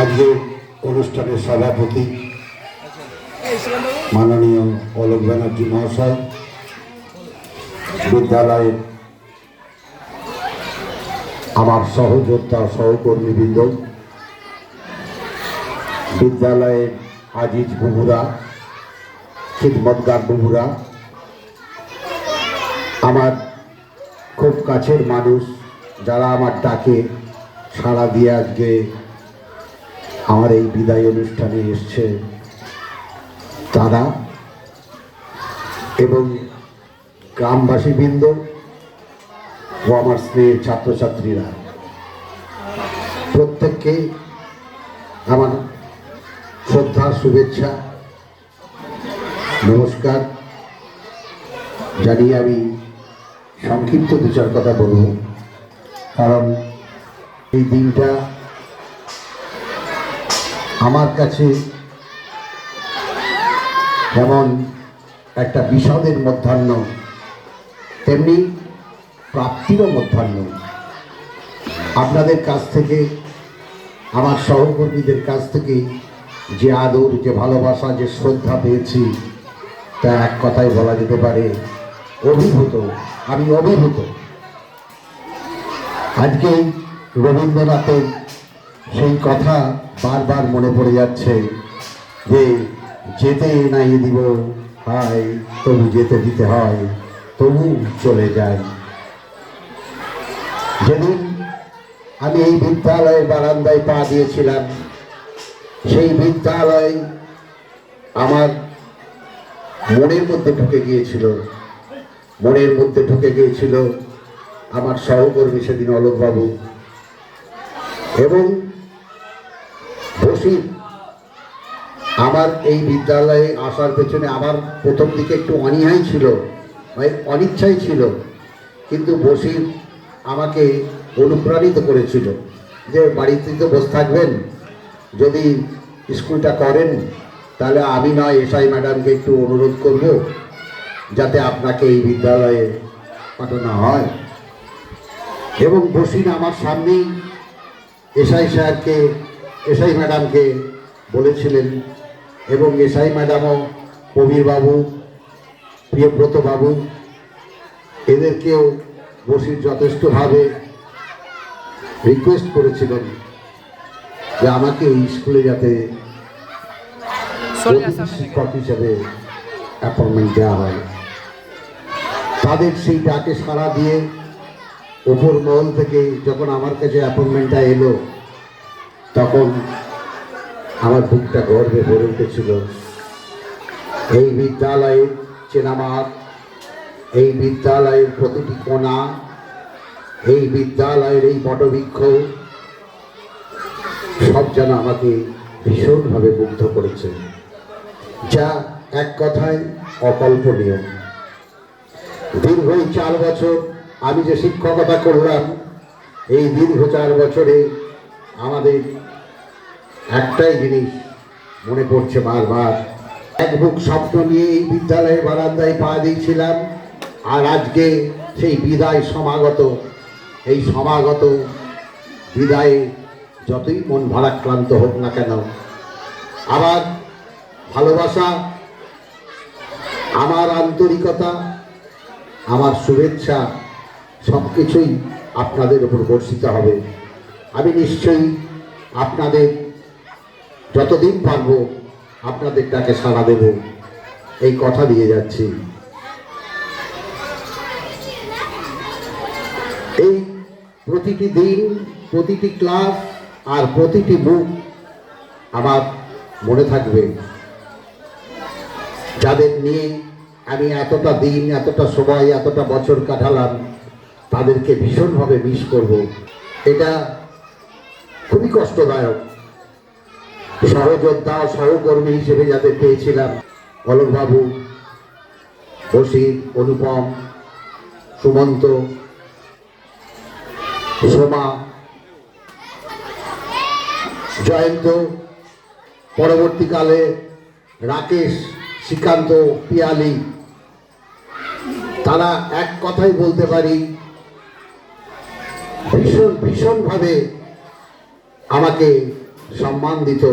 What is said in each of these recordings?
আজকে অনুষ্ঠানের সভাপতি মাননীয় অলোক ব্যানার্জি মহাশয়, বিদ্যালয়ের আমার সহযোদ্ধা সহকর্মীবৃন্দ, বিদ্যালয়ের আজিজ বুবুরা, খিদমতগার বুবুরা, আমার খুব কাছের মানুষ যারা আমার ডাকে সাড়া দিয়ে আজকে আমার এই বিদায় অনুষ্ঠানে এসছে তারা, এবং গ্রামবাসীবৃন্দ ও আমার স্নেহের ছাত্রছাত্রীরা, প্রত্যেককে আমার শ্রদ্ধা, শুভেচ্ছা, নমস্কার জানিয়ে আমি সংক্ষিপ্ত দু চার কথা বলব। কারণ এই দিনটা আমার কাছে যেমন একটা বিষাদের মধ্যাহ্ন, তেমনি প্রাপ্তিরও মধ্যাহ্ন। আপনাদের কাছ থেকে, আমার সহকর্মীদের কাছ থেকে যে আদর, যে ভালোবাসা, যে শ্রদ্ধা পেয়েছি, তা এক কথায় বলা যেতে পারে অভিভূত। আমি অভিভূত। আজকে রবীন্দ্রনাথের সেই কথা বারবার মনে পড়ে যাচ্ছে যে যেতে নাই দিব হয়, তবু যেতে দিতে হয়, তবু চলে যায়। যেদিন আমি এই বিদ্যালয়ের বারান্দায় পা দিয়েছিলাম, সেই বিদ্যালয় আমার মনের মধ্যে ঢুকে গিয়েছিল। মনের মধ্যে ঢুকে গিয়েছিল আমার সহকর্মী সেদিন অলোকবাবু, এবং বসির আমার এই বিদ্যালয়ে আসার পেছনে আমার প্রথম দিকে একটু অনীহাই ছিল, অনিচ্ছাই ছিল, কিন্তু বসির আমাকে অনুপ্রাণিত করেছিল যে বাড়িতে তো বসে থাকবেন, যদি স্কুলটা করেন তাহলে আমি নয় এসআই ম্যাডামকে একটু অনুরোধ করব যাতে আপনাকে এই বিদ্যালয়ে পাঠানো হয়। এবং বসির আমার সামনেই এসআই স্যারকে, এসআই ম্যাডামকে বলেছিলেন, এবং এসআই ম্যাডামও কবিরবাবু, প্রিয়ব্রতবাবু, এদেরকেও বসির যথেষ্টভাবে রিকোয়েস্ট করেছিলেন যে আমাকে এই স্কুলে যাতে শিক্ষক হিসেবে অ্যাপয়েন্টমেন্ট দেওয়া হয়। তাদের সেই ডাকে সাড়া দিয়ে ওপর মহল থেকে যখন আমার কাছে অ্যাপয়েন্টমেন্টটা এলো, তখন আমার বুকটা গর্বে ভরে উঠেছিল। এই বিদ্যালয়ের চেনামাত, এই বিদ্যালয়ের প্রতিটি কোণা, এই বিদ্যালয়ের এই বটবৃক্ষ সব যেন আমাকে ভীষণভাবে মুগ্ধ করেছে, যা এক কথায় অকল্পনীয়। দীর্ঘ 4 বছর আমি যে শিক্ষকতা করলাম, এই দীর্ঘ 4 বছরে আমাদের একটাই জিনিস মনে পড়ছে বারবার, এক বুক স্বপ্ন নিয়ে এই বিদ্যালয়ের বারান্দায় পা দিয়েছিলাম, আর আজকে সেই বিদায় সমাগত, এই সমাগত বিদায়ে যতই মন ভারাক্রান্ত হোক না কেন, আমার ভালোবাসা, আমার আন্তরিকতা, আমার শুভেচ্ছা সব কিছুই আপনাদের উপর বর্ষিত হবে। আমি নিশ্চয়ই আপনাদের যতদিন পারব আপনাদের ডাকে সাড়া দেব, এই কথা দিয়ে যাচ্ছি। এই প্রতিটি দিন, প্রতিটি ক্লাস আর প্রতিটি মুখ আমার মনে থাকবে, যাদের নিয়ে আমি এতটা দিন, এতটা সময়, এতটা বছর কাটালাম, তাদেরকে ভীষণভাবে মিস করব। এটা খুবই কষ্টদায়ক। সহযোদ্ধা, সহকর্মী হিসেবে যাদের পেয়েছিলাম, অলোকবাবু, বসির, অনুপম, সুমন্ত, সোমা, জয়ন্ত, পরবর্তীকালে রাকেশ, শ্রীকান্ত, পিয়ালি, তারা এক কথাই বলতে পারি ভীষণভাবে আমাকে সম্মান দিত,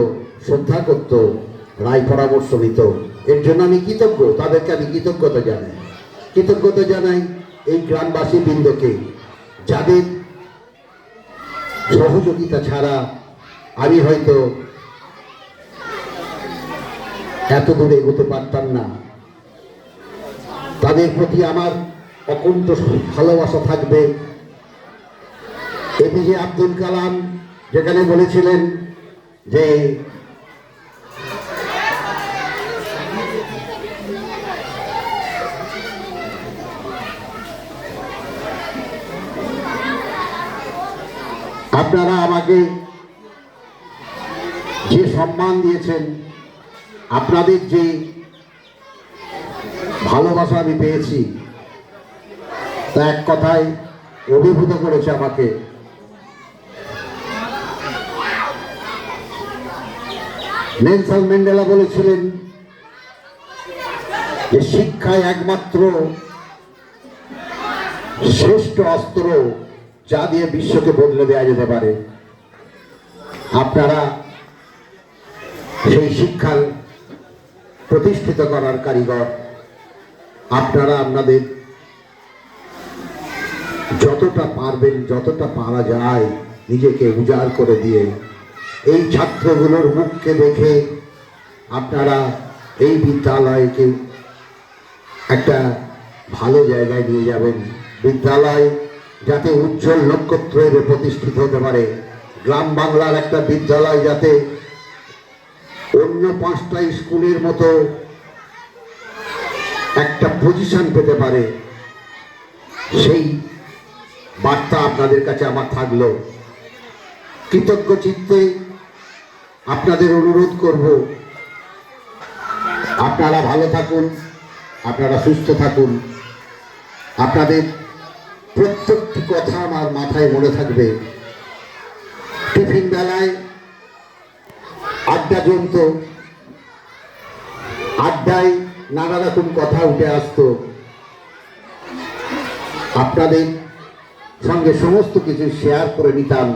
শ্রদ্ধা করত, রায় পরামর্শ নিত। এর জন্য আমি কৃতজ্ঞ, তাদেরকে আমি কৃতজ্ঞতা জানাই এই গ্রামবাসী বৃন্দকে, যাদের সহযোগিতা ছাড়া আমি হয়তো এত দূরে এগোতে পারতাম না। তাদের প্রতি আমার অকুণ্ঠ ভালোবাসা থাকবে। এপিজে আব্দুল কালাম যেখানে বলেছিলেন যে আপনারা আমাকে যে সম্মান দিয়েছেন, আপনাদের যে ভালোবাসা আমি পেয়েছি, তা এক কথায় অভিভূত করেছে আমাকে। নেলসন ম্যান্ডেলা বলেছিলেন যে শিক্ষাই একমাত্র শ্রেষ্ঠ অস্ত্র যা দিয়ে বিশ্বকে বদলে দেওয়া যেতে পারে। আপনারা সেই শিক্ষার প্রতিষ্ঠিত করার কারিগর। আপনারা আপনাদের যতটা পারবেন, যতটা পারা যায়, নিজেকে উজাড় করে দিয়ে এই ছাত্রগুলোর মুখকে দেখে আপনারা এই বিদ্যালয়কে একটা ভালো জায়গায় নিয়ে যাবেন। বিদ্যালয় যাতে উজ্জ্বল নক্ষত্রে প্রতিষ্ঠিত হতে পারে, গ্রাম বাংলার একটা বিদ্যালয় যাতে অন্য 5টা স্কুলের মতো একটা পজিশন পেতে পারে, সেই বার্তা আপনাদের কাছে আমার থাকলো। কৃতজ্ঞ চিত্তে আপনাদের অনুরোধ করব, আপনারা ভালো থাকুন, আপনারা সুস্থ থাকুন। আপনাদের প্রত্যেকটি কথা আমার মাথায় মনে থাকবে। টিফিন বেলায় আড্ডা জমত, আড্ডায় নানা রকম কথা উঠে আসতো। আপনাদের সঙ্গে সমস্ত কিছু শেয়ার করে নিতাম,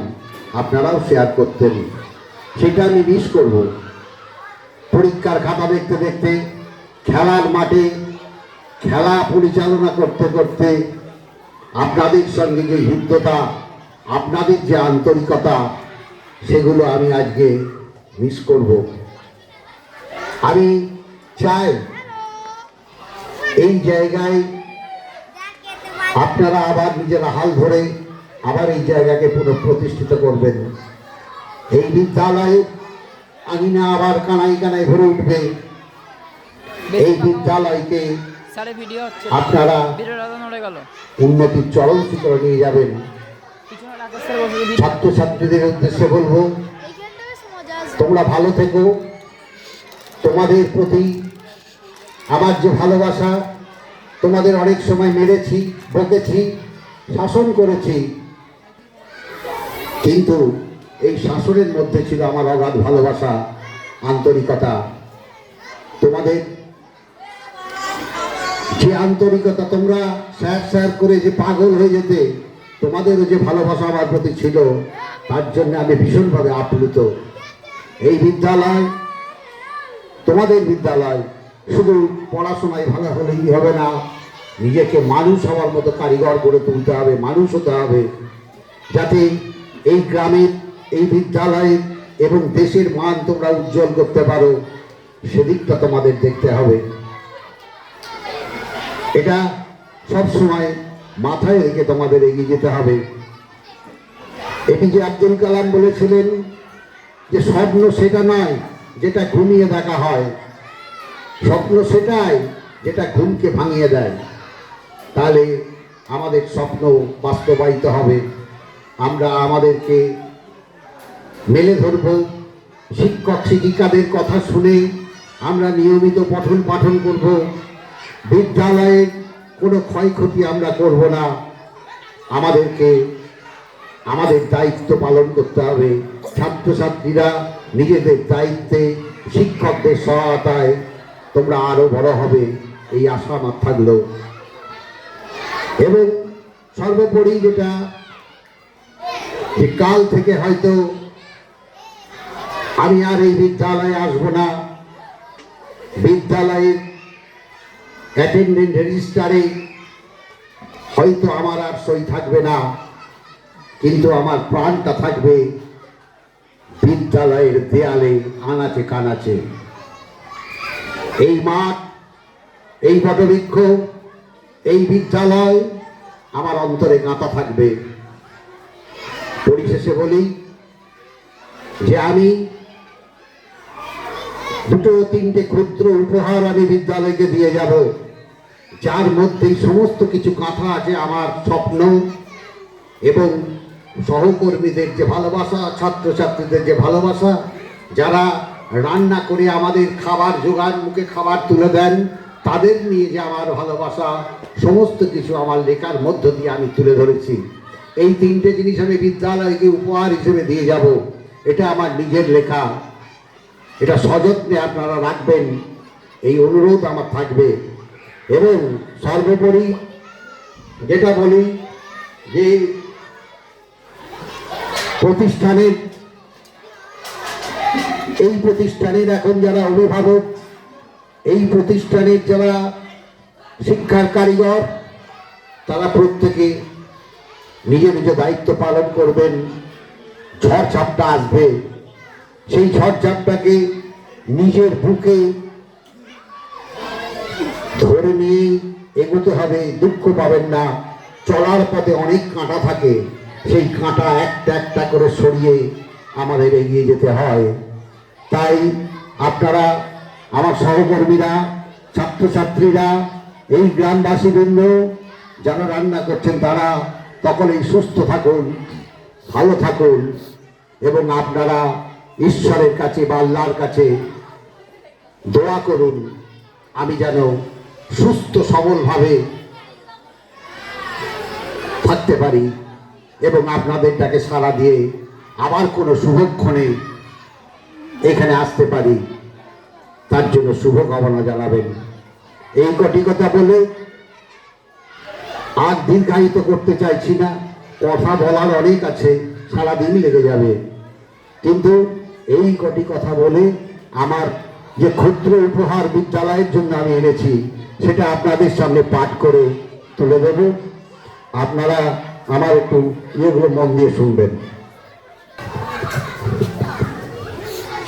আপনারাও শেয়ার করতেন, সেটা আমি মিস করব। পরীক্ষার খাতা দেখতে দেখতে, খেলার মাঠে খেলা পরিচালনা করতে করতে আপনাদের সঙ্গে যে হৃদ্যতা, আপনাদের যে আন্তরিকতা, সেগুলো আমি আজকে মিস করব। আমি চাই এই জায়গায় আপনারা আবার নিজেরা হাল ধরে আবার এই জায়গাকে পুনঃপ্রতিষ্ঠিত করবেন। এই বিদ্যালয়ে আঙিনা আবার কানাই কানাই ভরে উঠবে। এই বিদ্যালয়কে আপনারা উন্নতির চরম শিখরে নিয়ে যাবেন। ছাত্রছাত্রীদের উদ্দেশ্যে বলবো, তোমরা ভালো থেকো। তোমাদের প্রতি আমার যে ভালোবাসা, তোমাদের অনেক সময় মেরেছি, বকেছি, শাসন করেছি, কিন্তু এই শাসনের মধ্যে ছিল আমার অগাধ ভালোবাসা, আন্তরিকতা। তোমাদের যে আন্তরিকতা, তোমরা স্যার স্যার করে যে পাগল হয়ে যেতে, তোমাদেরও যে ভালোবাসা আমার প্রতি ছিল, তার জন্য আমি ভীষণভাবে আপ্লুত। এই বিদ্যালয়, তোমাদের বিদ্যালয়, শুধু পড়াশোনায় ভালো হলেই হবে না, নিজেকে মানুষ হওয়ার মতো কারিগর গড়ে তুলতে হবে, মানুষ হতে হবে, যাতে এই গ্রামের, এই বিদ্যালয়ের এবং দেশের মান তোমরা উজ্জ্বল করতে পারো, সেদিকটা তোমাদের দেখতে হবে। এটা সবসময় মাথায় রেখে তোমাদের এগিয়ে যেতে হবে। এপিজে আব্দুল কালাম বলেছিলেন যে স্বপ্ন সেটা নয় যেটা ঘুমিয়ে দেখা হয়, স্বপ্ন সেটাই যেটা ঘুমকে ভাঙিয়ে দেয়। তাহলে আমাদের স্বপ্ন বাস্তবায়িত হবে। আমরা আমাদেরকে মেলে ধরব, শিক্ষক শিক্ষিকাদের কথা শুনে আমরা নিয়মিত পঠন পাঠন করব। বিদ্যালয়ে কোনো ক্ষয়ক্ষতি আমরা করব না। আমাদেরকে আমাদের দায়িত্ব পালন করতে হবে। ছাত্রছাত্রীরা নিজেদের দায়িত্বে, শিক্ষকদের সহায়তায় তোমরা আরো বড় হবে, এই আশা আমার থাকলো। এবং সর্বোপরি যেটা, যে কাল থেকে হয়তো আমি আর এই বিদ্যালয়ে আসবো না। বিদ্যালয়ের অ্যাটেন্ডেন্ট রেজিস্টারে হয়তো আমার আর সই থাকবে না, কিন্তু আমার প্রাণটা থাকবে বিদ্যালয়ের দেয়ালে, আনাচে কানাচে। এই মাঠ, এই বটবৃক্ষ, এই বিদ্যালয় আমার অন্তরে গাঁথা থাকবে। পরিশেষে বলি যে আমি দুটো তিনটে ক্ষুদ্র উপহার আমি বিদ্যালয়কে দিয়ে যাব, যার মধ্যেই সমস্ত কিছু গাঁথা আছে আমার স্বপ্ন এবং সহকর্মীদের যে ভালোবাসা, ছাত্রছাত্রীদের যে ভালোবাসা, যারা রান্না করে আমাদের খাবার জোগান, মুখে খাবার তুলে দেন, তাদের নিয়ে যে আমার ভালোবাসা, সমস্ত কিছু আমার লেখার মধ্য দিয়ে আমি তুলে ধরেছি। এই তিনটে জিনিস আমি বিদ্যালয়কে উপহার হিসেবে দিয়ে যাব। এটা আমার নিজের লেখা, এটা সযত্নে আপনারা রাখবেন, এই অনুরোধ আমার থাকবে। এবং সর্বোপরি যেটা বলি যে এই প্রতিষ্ঠানের এখন যারা অভিভাবক, এই প্রতিষ্ঠানের যারা শিক্ষার কারিগর, তারা প্রত্যেকে নিজে নিজে দায়িত্ব পালন করবেন। ঝড়ঝাপটা আসবে, সেই ঝড়ঝাপটাকে নিজের বুকে ধরে নিয়ে এগোতে হবে। দুঃখ পাবেন না, চলার পথে অনেক কাঁটা থাকে, সেই কাঁটা একটা একটা করে সরিয়ে আমাদের এগিয়ে যেতে হয়। তাই আপনারা, আমার সহকর্মীরা, ছাত্রছাত্রীরা, এই গ্রামবাসীবৃন্দ যারা রান্না করছেন, তারা সকলেই সুস্থ থাকুন, ভালো থাকুন এবং আপনারা ঈশ্বরের কাছে বা আল্লাহর কাছে দোয়া করুন আমি যেন সুস্থ সবলভাবে থাকতে পারি এবং আপনাদের ডাকে সাড়া দিয়ে আবার কোনো শুভক্ষণে এখানে আসতে পারি, তার জন্য শুভকামনা জানাবেন। এই কটি কথা বলে আর দীর্ঘায়িত করতে চাইছি না, কথা বলার অনেক আছে, সারাদিন লেগে যাবে, কিন্তু এই কটি কথা বলে আমার যে ক্ষুদ্র উপহার বিদ্যালয়ের জন্য আমি এনেছি সেটা আপনাদের সামনে পাঠ করে তুলে দেব। আপনারা আমার একটু ইয়েগুলো মন দিয়ে শুনবেন।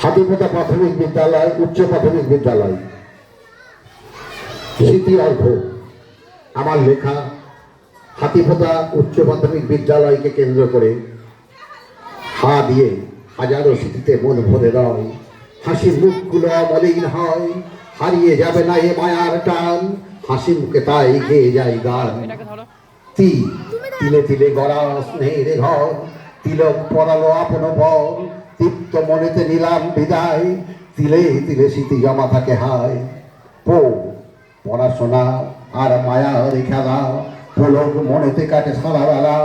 হাতিপোতা প্রাথমিক বিদ্যালয়, উচ্চ প্রাথমিক বিদ্যালয়, স্মৃতি অর্ঘ আমার লেখা। হাতিপোতা উচ্চ প্রাথমিক বিদ্যালয়কে কেন্দ্র করে হা দিয়ে হাজারো স্মৃতিতে মন ভরে রয়, হাসির মুখগুলো মলিন হয়, হারিয়ে যাবে না এ মায়ার টান, হাসি মুখে তাই গেয়ে যায় গান। তিলে তিলে গড়া স্নেহের ঘর, তিলক পরালো আপন পর, তৃপ্ত মনেতে নিলাম বিদায়, তিলে তিলে স্মৃতি জমা থাকে হায়। পড়াশোনা আর মায়ার খেলা, পলক মনেতে কাটে সারা বেলা,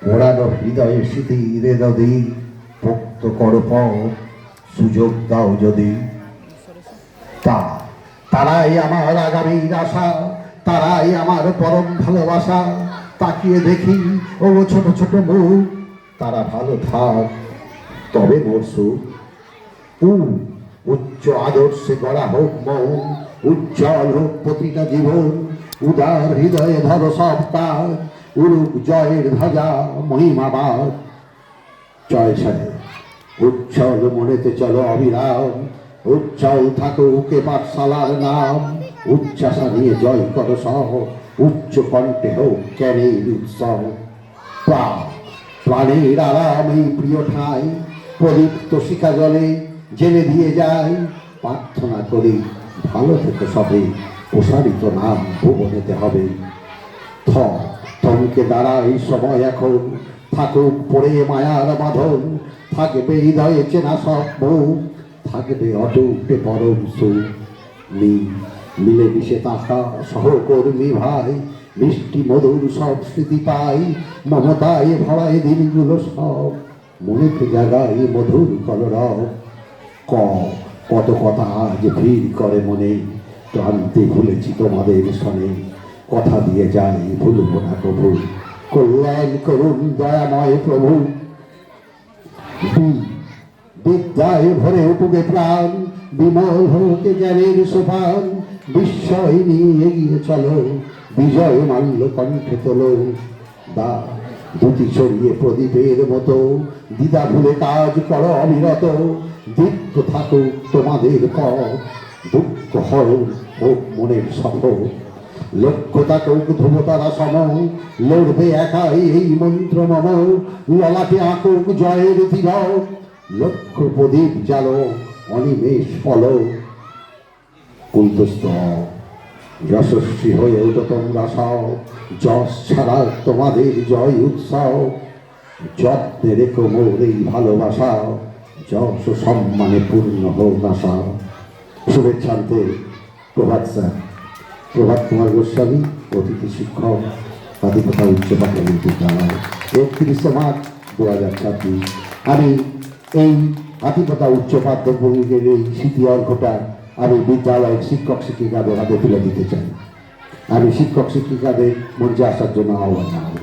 পোড়ানো হৃদয়ের স্মৃতির নদী, পোক্ত করো সুযোগ দাও যদি। তারাই আমার আগামীর আশা, তারাই আমার পরম ভালোবাসা, তাকিয়ে দেখি ও ছোট ছোট মুখ, তারা ভালো থাক তবে মোর সুখ। উচ্চ আদর্শে গড়া হোক মন, উজ্জ্বল হোক প্রতিটা জীবন, উদার হৃদয়ে ধরো সব কাজ, উড়ুক জয়ের ধ্বজা মহিমাবাদ। জয় সাহেব, উজ্জ্বল মনেতে চলো অবিরাম, উজ্জ্বল থাকুক এ পাঠশালার নাম, উচ্চাসা নিয়ে জয় করো সহ, উচ্চ কণ্ঠে হোক জ্ঞানের উৎসব। প্রাণের আরাম এই প্রিয় ঠাই, প্রদীপ্ত শিখা জলে জেলে দিয়ে যায়, প্রার্থনা করি ভালো থেকে সবে, প্রসারিত নাম ভুবনেতে হবে। থমকে দাঁড়াই সময় এখন, থাকুক পড়ে মায়ার বাঁধন, থাকবে হৃদয়ে চেনা সব মুখ, থাকবে অটুটে পরম সুখ। মিলে মিশে তাকা সহকর্মী ভাই, মিষ্টি মধুর সব স্মৃতি পাই, মমতায় ভরায় দিনগুলো সব, মনেতে জাগাই মধুর কলরব। কত কথা আজ ভিড় করে মনে, ক্লান্তি ভুলেছি তোমাদের শোনে, কথা দিয়ে যাই ভুলব না প্রভু, কল্যাণ করুন দয়াময় প্রভু। যায় ভরে উঠুকে প্রাণ, বিমল হোকে জ্ঞানের সোপান, বিস্ময় নিয়ে এগিয়ে চলো, বিজয় মাল্য কণ্ঠে তোলো। দা দুটি ছড়িয়ে প্রদীপের মতো দ্বিধা ভুলে কাজ করো অবিরত, দীপ্ত থাকুক তোমাদের পথ, দুঃখ হরণ হোক মনের সফল, লক্ষ্য থাকুক ধ্রুবতারা সম, লড়বে একাই এই মন্ত্র মম, ললাটে আঁকুক জয়ের তিলক, লক্ষ্য প্রদীপ জালো অনিমেষ ফল। কুন্তস্ত যশস্বী হয়ে ওঠো তোমরা সব, যশ ছাড়া তোমাদের জয় উৎসব, যত্নে রেখো মোর এই ভালোবাসা, যশ ও সম্মানে পূর্ণ হোক আশা। শুভেচ্ছান্তে প্রভাত স্যার, প্রভাত কুমার গোস্বামী, অতিথি শিক্ষক, আদিকতা উচ্চ প্রাথমিক বিদ্যালয়, 31 মার্চ 2024। আমি এই আদিকতা উচ্চ প্রাথমিকের এই স্মৃতি অর্ঘটা আমি বিদ্যালয়ের শিক্ষক শিক্ষিকাদের হাতে তুলে দিতে চাই। আমি শিক্ষক শিক্ষিকাদের মঞ্চে আসার জন্য আহ্বান জানাবো।